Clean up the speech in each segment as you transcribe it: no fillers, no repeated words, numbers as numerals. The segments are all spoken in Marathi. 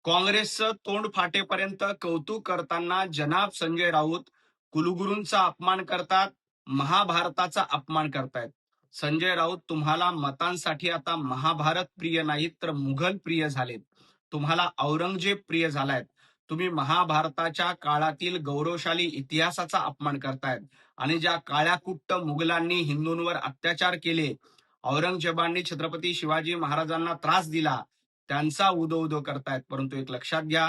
काँग्रेसचं तोंड फाटेपर्यंत कौतुक करताना जनाब संजय राऊत कुलगुरूंचा अपमान करतात, महाभारताचा अपमान करतायत. संजय राऊत तुम्हाला मतांसाठी आता महाभारत प्रिय नाहीत तर मुघल प्रिय झालेत. तुम्हाला औरंगजेब प्रिय झालायत. तुम्ही महाभारताच्या काळातील गौरवशाली इतिहासाचा अपमान करतायत आणि ज्या काळ्याकुट्ट मुघलांनी हिंदूंवर अत्याचार केले, औरंगजेबांनी छत्रपती शिवाजी महाराजांना त्रास दिला, त्यांचा उदो करतायत. परंतु एक लक्षात घ्या,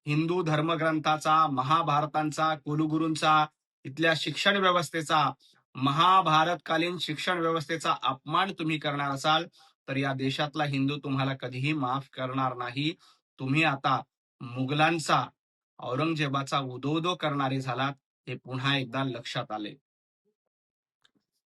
हिंदू धर्मग्रंथाचा, महाभारतांचा, कुलगुरूंचा, इथल्या शिक्षण व्यवस्थेचा, महाभारतकालीन शिक्षण व्यवस्थेचा अपमान तुम्ही करणार असाल तर या देशातला हिंदू तुम्हाला कधीही माफ करणार नाही. तुम्ही आता मुघलांचा, औरंगजेबाचा उदो करणारे झालात, हे पुन्हा एकदा लक्षात आले.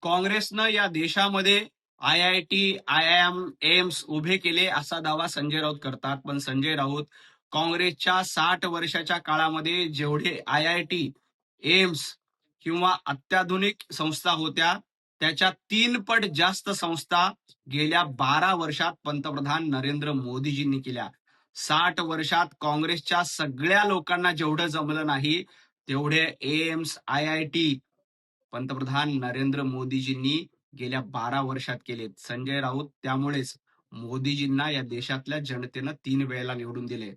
काँग्रेसनं या देशामध्ये IIT, IIM, एम्स उभे केले असा दावा संजय राऊत करतात. पण संजय राऊत काँग्रेसच्या 60 वर्षाच्या काळामध्ये जेवढे IIT, एम्स किंवा अत्याधुनिक संस्था होत्या त्याच्या 3 पट जास्त संस्था गेल्या 12 वर्षात पंतप्रधान नरेंद्र मोदीजींनी केल्या. 60 वर्षात काँग्रेसच्या सगळ्या लोकांना जेवढं जमलं नाही तेवढे एम्स, IIT पंतप्रधान नरेंद्र मोदीजींनी गेल्या 12 वर्षात केलेत. संजय राऊत त्यामुळेच मोदीजींना या देशातल्या जनतेनं 3 वेळेला निवडून दिले.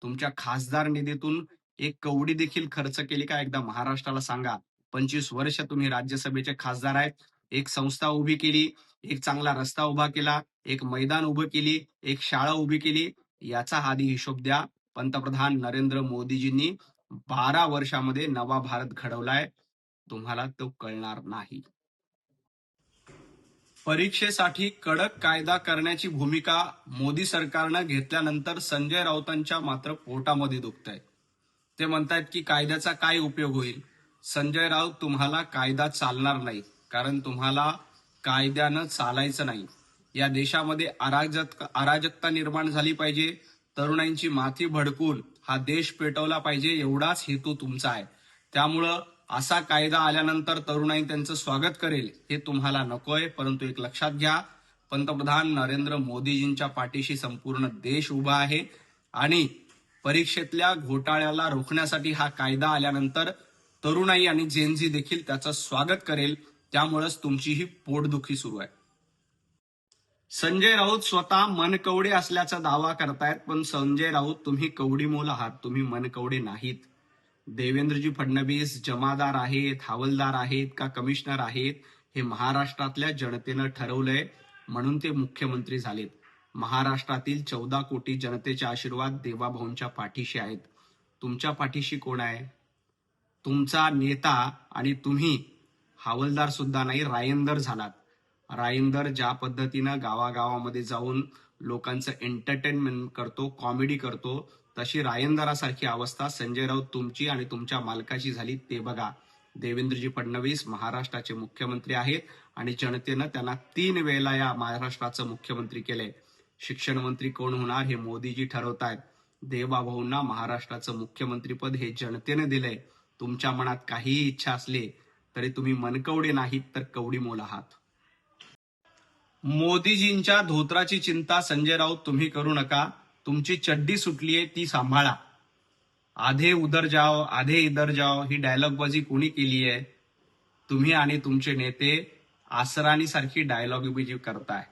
तुमच्या खासदार निधीतून एक कवडी देखील खर्च केली का एकदा महाराष्ट्राला सांगा. 25 वर्ष तुम्ही राज्यसभेचे खासदार आहेत. एक संस्था उभी केली, एक चांगला रस्ता उभा केला, एक मैदान उभं केली, एक शाळा उभी केली, याचा आधी हिशोब द्या. पंतप्रधान नरेंद्र मोदीजींनी 12 वर्षामध्ये नवा भारत घडवलाय, तुम्हाला तो कळणार नाही. परीक्षेसाठी कडक कायदा करण्याची भूमिका मोदी सरकारनं घेतल्यानंतर संजय राऊतांच्या मात्र पोटामध्ये दुखतंय. ते म्हणतायत की कायद्याचा काय उपयोग होईल. संजय राऊत, तुम्हाला कायदा चालणार नाही, कारण तुम्हाला कायद्यानं चालायचं नाही. या देशामध्ये अराजकता निर्माण झाली पाहिजे, तरुणांची माथी भडकून हा देश पेटवला पाहिजे, एवढाच हेतू तुमचा आहे. त्यामुळं असा कायदा आल्यानंतर तरुणाई त्यांचं स्वागत करेल हे तुम्हाला नकोय. परंतु एक लक्षात घ्या, पंतप्रधान नरेंद्र मोदीजींच्या पाठीशी संपूर्ण देश उभा आहे आणि परीक्षेतल्या घोटाळ्याला रोखण्यासाठी हा कायदा आल्यानंतर तरुणाई आणि जेनझी देखील त्याचं स्वागत करेल. त्यामुळेच तुमची ही पोटदुखी सुरू आहे. संजय राऊत स्वतः मनकवडे असल्याचा दावा करतायत, पण संजय राऊत, तुम्ही कवडीमोल आहात, तुम्ही मनकवडे नाहीत. देवेंद्रजी फडणवीस जमादार आहेत, हवालदार आहेत का कमिशनर आहेत हे महाराष्ट्रातल्या जनतेनं ठरवलंय, म्हणून ते मुख्यमंत्री झालेत. महाराष्ट्रातील 14 कोटी जनतेचे आशीर्वाद देवाभाऊंच्या पाठीशी आहेत. तुमच्या पाठीशी कोण आहे? तुमचा नेता आणि तुम्ही हवालदार सुद्धा नाही, रायंदर झालात. रायंदर ज्या पद्धतीनं गावागावामध्ये जाऊन लोकांचं एंटरटेनमेंट करतो, कॉमेडी करतो, तशी रायंदरासारखी अवस्था संजय राऊत तुमची आणि तुमच्या मालकाची झाली, ते बघा. देवेंद्रजी फडणवीस महाराष्ट्राचे मुख्यमंत्री आहेत आणि जनतेनं त्यांना 3 वेळेला या महाराष्ट्राचं मुख्यमंत्री केलंय. शिक्षण मंत्री कोण होणार हे मोदीजी ठरवतायत. देवाभाऊंना महाराष्ट्राचं मुख्यमंत्रीपद हे जनतेने दिलंय. तुमच्या मनात काहीही इच्छा असली तरी तुम्ही मनकवडे नाहीत तर कवडीमोल आहात. मोदीजींच्या धोत्राची चिंता संजय राऊत तुम्ही करू नका. तुमची चड्डी सुटलीये ती सांभाळा. आधे उधर जाओ, आधे इधर जाओ ही डायलॉगबाजी कोणी केली आहे? तुम्ही आणि तुमचे नेते आसरानी सारखी डायलॉगबाजी करताय.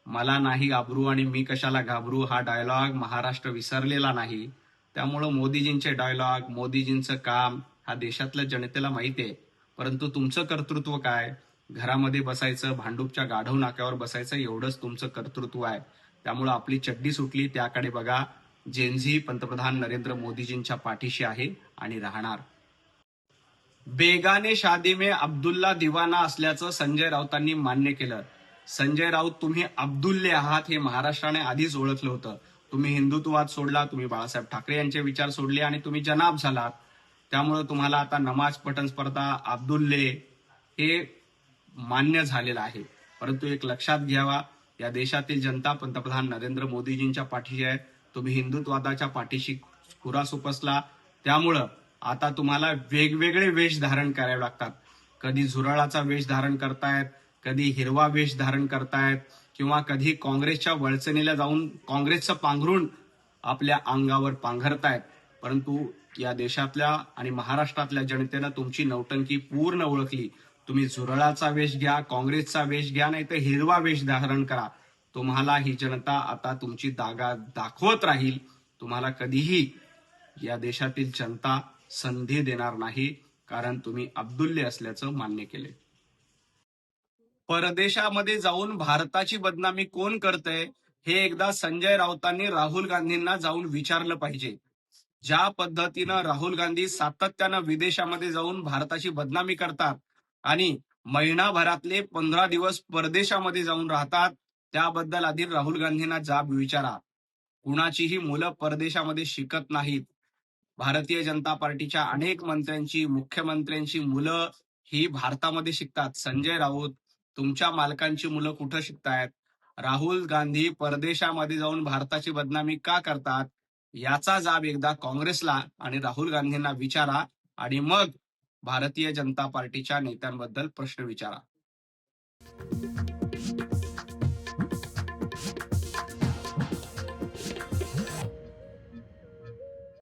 मला नाही घाबरू आणि मी कशाला घाबरू हा डायलॉग महाराष्ट्र विसरलेला नाही. त्यामुळं मोदीजींचे डायलॉग, मोदीजींचं काम हा देशातल्या जनतेला माहिती आहे. परंतु तुमचं कर्तृत्व काय? घरामध्ये बसायचं, भांडूपच्या गाढव नाक्यावर बसायचं, एवढंच तुमचं कर्तृत्व आहे. त्यामुळं आपली चड्डी सुटली त्याकडे बघा. जेनझी पंतप्रधान नरेंद्र मोदीजींच्या पाठीशी आहे आणि राहणार. बेगाने शादी में अब्दुल्ला दिवाना असल्याचं संजय राऊतांनी मान्य केलं. संजय राऊत, तुम्ही अब्दुल्ले आहात हे महाराष्ट्राने आधीच ओळखलं होतं. तुम्ही हिंदुत्ववाद सोडला, तुम्ही बाळासाहेब ठाकरे यांचे विचार सोडले आणि तुम्ही जनाब झालात. त्यामुळे तुम्हाला आता नमाज पठण स्पर्धा, अब्दुल्ले हे मान्य झालेलं आहे. परंतु एक लक्षात घ्यावा, या देशातील जनता पंतप्रधान नरेंद्र मोदीजींच्या पाठीशी आहे. तुम्ही हिंदुत्ववादाच्या पाठीशी खुरा सुपसला. त्यामुळं आता तुम्हाला वेगवेगळे वेश धारण करावे लागतात. कधी झुरळाचा वेश धारण करतायत, कधी हिरवा वेश धारण करतायत, किंवा कधी काँग्रेसच्या वळचणीला जाऊन काँग्रेसचं पांघरून आपल्या अंगावर पांघरतायत, परंतु या देशातल्या आणि महाराष्ट्रातल्या जनतेनं तुमची नौटंकी पूर्ण ओळखली. तुम्ही झुरळाचा वेश घ्या, काँग्रेसचा वेश घ्या, नाही तर हिरवा वेश धारण करा. तुम्हाला ही जनता आता तुमची दागा दाखवत राहील. तुम्हाला कधीही या देशातील जनता संधी देणार नाही, कारण तुम्ही अब्दुल्ले असल्याचं मान्य केले. परदेशामध्ये जाऊन भारताची बदनामी कोण करतंय हे एकदा संजय राऊतांनी राहुल गांधींना जाऊन विचारलं पाहिजे. ज्या पद्धतीनं राहुल गांधी सातत्यानं विदेशामध्ये जाऊन भारताची बदनामी करतात आणि महिनाभरातले 15 दिवस परदेशामध्ये जाऊन राहतात, त्याबद्दल आधी राहुल गांधींना जाब विचारा. कुणाचीही मुलं परदेशामध्ये शिकत नाहीत. भारतीय जनता पार्टीच्या अनेक मंत्र्यांची, मुख्यमंत्र्यांची मुलं ही भारतामध्ये शिकतात. संजय राऊत, तुमच्या मालकांची मुलं कुठं शिकतायत? राहुल गांधी परदेशामध्ये जाऊन भारताची बदनामी का करतात? याचा जाब एकदा काँग्रेसला आणि राहुल गांधींना विचारा आणि मग भारतीय जनता पार्टीच्या नेत्यांबद्दल प्रश्न विचारा.